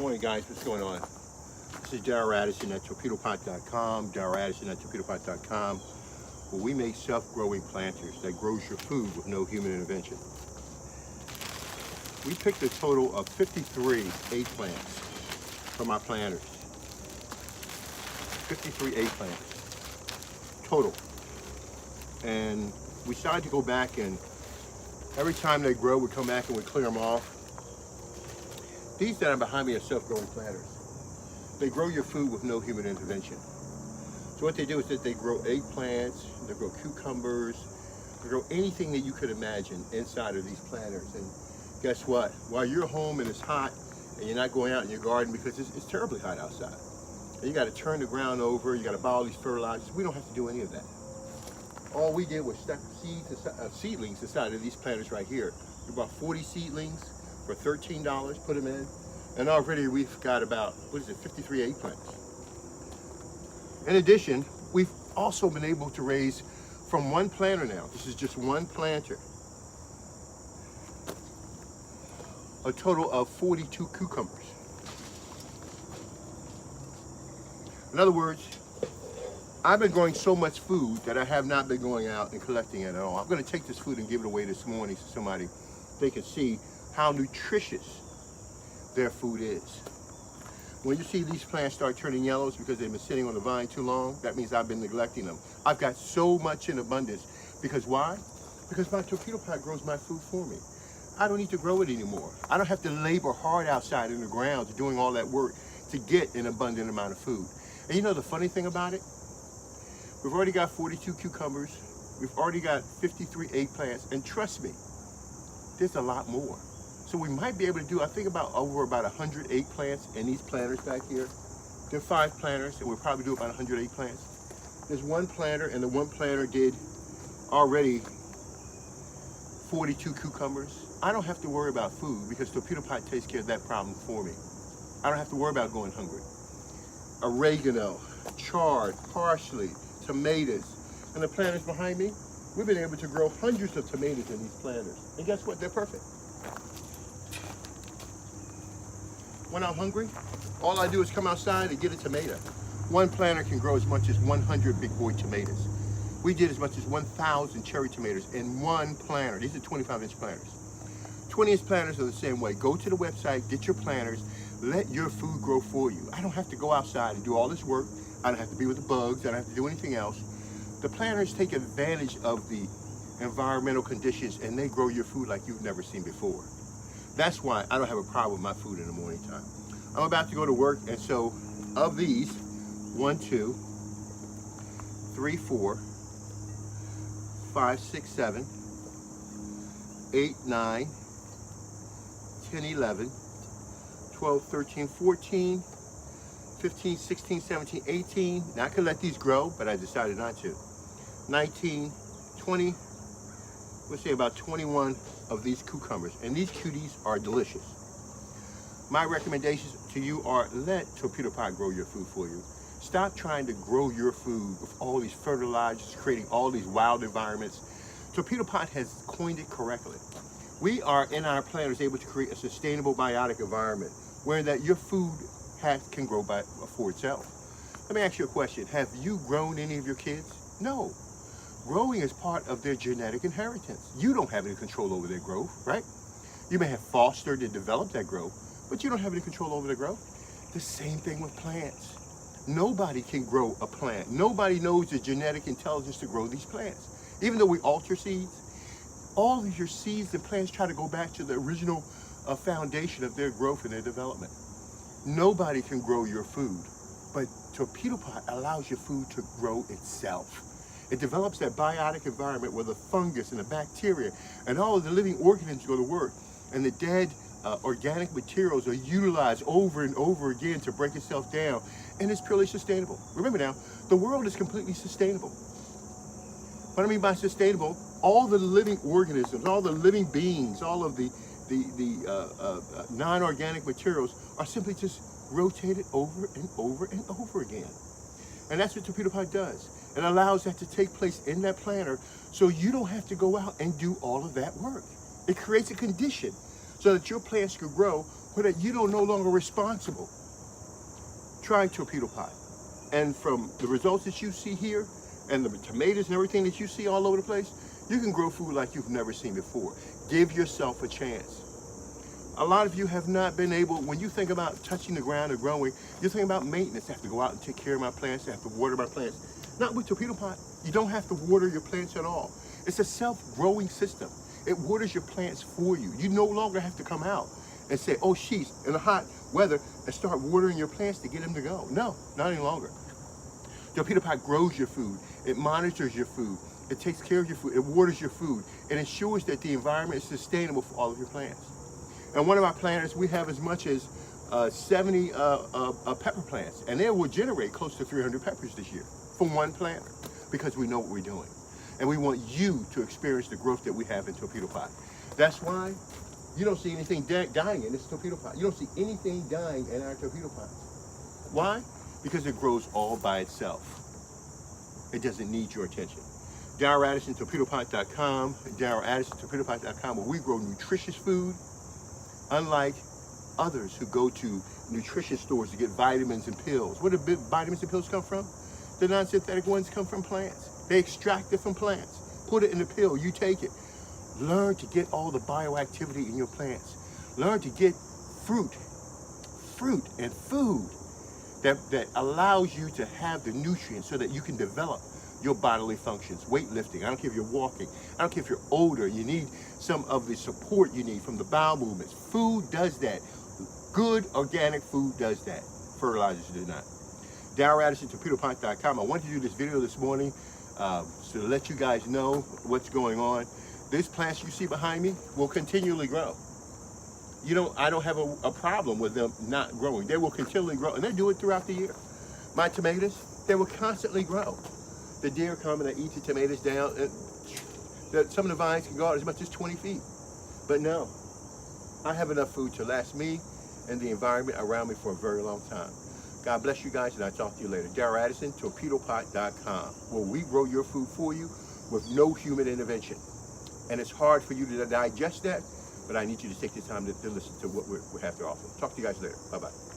Morning, guys. What's going on? This is Darral at Torpedopot.com. Darral at Torpedopot.com, where we make self-growing planters that grows your food with no human intervention. We picked a total of 53 eggplants from our planters. 53 eggplants total. And we decided to go back, and every time they grow, we come back and we clear them off. These that are behind me are self-growing planters. They grow your food with no human intervention. So what they do is that they grow eggplants, they grow cucumbers, they grow anything that you could imagine inside of these planters. And guess what? While you're home and it's hot and you're not going out in your garden because it's terribly hot outside, and you got to turn the ground over, you got to buy all these fertilizers, we don't have to do any of that. All we did was stuck seedlings inside of these planters right here. We bought 40 seedlings for $13, put them in, and already we've got about, 53 eggplants. In addition, we've also been able to raise from one planter now, this is just one planter, a total of 42 cucumbers. In other words, I've been growing so much food that I have not been going out and collecting it at all. I'm going to take this food and give it away this morning so somebody, they can see how nutritious their food is. When you see these plants start turning yellows because they've been sitting on the vine too long, that means I've been neglecting them. I've got so much in abundance. Because why? Because my Torpedopot grows my food for me. I don't need to grow it anymore. I don't have to labor hard outside in the ground doing all that work to get an abundant amount of food. And you know the funny thing about it? We've already got 42 cucumbers. We've already got 53 eggplants. And trust me, there's a lot more. So we might be able to do, I think over about 100 eggplants in these planters back here. There are 5 planters, and we'll probably do about 100 eggplants. There's one planter, and the one planter did already 42 cucumbers. I don't have to worry about food because Torpedopot takes care of that problem for me. I don't have to worry about going hungry. Oregano, chard, parsley, tomatoes, and the planters behind me, we've been able to grow hundreds of tomatoes in these planters. And guess what? They're perfect. When I'm hungry, all I do is come outside and get a tomato. One planter can grow as much as 100 big boy tomatoes. We did as much as 1,000 cherry tomatoes in one planter. These are 25-inch planters. 20-inch planters are the same way. Go to the website, get your planters, let your food grow for you. I don't have to go outside and do all this work. I don't have to be with the bugs. I don't have to do anything else. The planters take advantage of the environmental conditions and they grow your food like you've never seen before. That's why I don't have a problem with my food in the morning time. I'm about to go to work, and so of these, 1, 2, 3, 4, 5, 6, 7, 8, 9, 10, 11, 12, 13, 14, 15, 16, 17, 18. Now I could let these grow, but I decided not to. 19, 20, let's say about 21 of these cucumbers. And these cuties are delicious. My recommendations to you are let Torpedopot grow your food for you. Stop trying to grow your food with all these fertilizers, creating all these wild environments. Torpedopot has coined it correctly. We are in our planters able to create a sustainable biotic environment where that your food can grow for itself. Let me ask you a question. Have you grown any of your kids? No. Growing is part of their genetic inheritance. You don't have any control over their growth, right? You may have fostered and developed that growth, but you don't have any control over the growth. The same thing with plants. Nobody can grow a plant. Nobody knows the genetic intelligence to grow these plants. Even though we alter seeds, all of your seeds and plants try to go back to the original foundation of their growth and their development. Nobody can grow your food, but Torpedopot allows your food to grow itself. It develops that biotic environment where the fungus and the bacteria and all of the living organisms go to work, and the dead organic materials are utilized over and over again to break itself down, and it's purely sustainable. Remember now, the world is completely sustainable. What I mean by sustainable, all the living organisms, all the living beings, all of the non-organic materials are simply just rotated over and over and over again. And that's what Torpedopot does. It allows that to take place in that planter so you don't have to go out and do all of that work. It creates a condition so that your plants can grow where that you don't no longer responsible. Try Torpedopot. And from the results that you see here, and the tomatoes and everything that you see all over the place, you can grow food like you've never seen before. Give yourself a chance. A lot of you have not been able, when you think about touching the ground or growing, you're thinking about maintenance. I have to go out and take care of my plants. I have to water my plants. Not with Torpedopot. You don't have to water your plants at all. It's a self-growing system. It waters your plants for you. You no longer have to come out and say, oh, sheesh, in the hot weather, and start watering your plants to get them to go. No, not any longer. Torpedopot grows your food. It monitors your food. It takes care of your food. It waters your food. It ensures that the environment is sustainable for all of your plants. And one of our planters, we have as much as 70 pepper plants, and they will generate close to 300 peppers this year from one planter, because we know what we're doing. And we want you to experience the growth that we have in Torpedopot. That's why you don't see anything dying in this Torpedopot. You don't see anything dying in our Torpedopots. Why? Because it grows all by itself. It doesn't need your attention. Darral Addison, Torpedopot.com, Darral Addison, Torpedopot.com, where we grow nutritious food, unlike others who go to nutrition stores to get vitamins and pills. Where do vitamins and pills come from? The non-synthetic ones come from plants. They extract it from plants, put it in a pill, you take it. Learn to get all the bioactivity in your plants. Learn to get fruit and food that allows you to have the nutrients so that you can develop your bodily functions. Weightlifting, I don't care if you're walking, I don't care if you're older, you need some of the support you need from the bowel movements. Food does that. Good organic food does that. Fertilizers do not. Darral Addison, Torpedopot.com. I wanted to do this video this morning so to let you guys know what's going on. These plants you see behind me will continually grow. I don't have a problem with them not growing. They will continually grow, and they do it throughout the year. My tomatoes, they will constantly grow. The deer come and they eat the tomatoes down. And some of the vines can go out as much as 20 feet. But no, I have enough food to last me and the environment around me for a very long time. God bless you guys, and I'll talk to you later. Darral Addison, Torpedopot.com, where we grow your food for you with no human intervention. And it's hard for you to digest that, but I need you to take the time to listen to what we have to offer. Talk to you guys later. Bye-bye.